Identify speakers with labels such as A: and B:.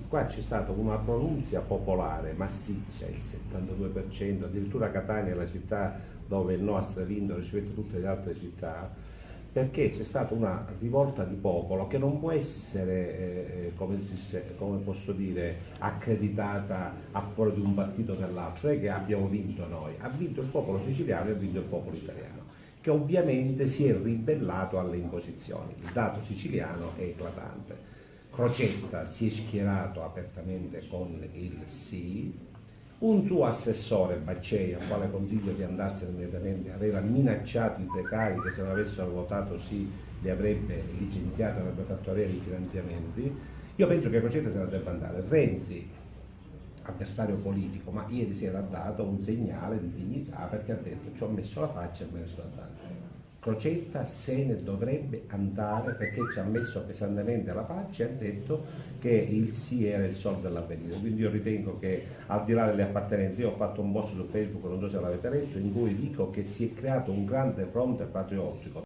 A: qua c'è stata una pronunzia popolare massiccia, il 72%, addirittura Catania è la città dove il no ha stravinto rispetto a tutte le altre città, perché c'è stata una rivolta di popolo che non può essere, come posso dire, accreditata a favore di un partito o dell'altro, cioè che abbiamo vinto noi, ha vinto il popolo siciliano e ha vinto il popolo italiano, che ovviamente si è ribellato alle imposizioni. Il dato siciliano è eclatante. Crocetta si è schierato apertamente con il sì, un suo assessore Baccei, al quale consiglio di andarsene immediatamente, aveva minacciato i precari che se non avessero votato sì li avrebbe licenziati, avrebbe fatto avere i finanziamenti. Io penso che Crocetta se ne debba andare. Renzi, avversario politico, ma ieri sera ha dato un segnale di dignità perché ha detto ci ho messo la faccia e me ne sto andando. Crocetta se ne dovrebbe andare perché ci ha messo pesantemente la faccia e ha detto che il sì era il sol dell'avvenire. Quindi io ritengo che al di là delle appartenenze, io ho fatto un post su Facebook, non so se l'avete letto, in cui dico che si è creato un grande fronte patriottico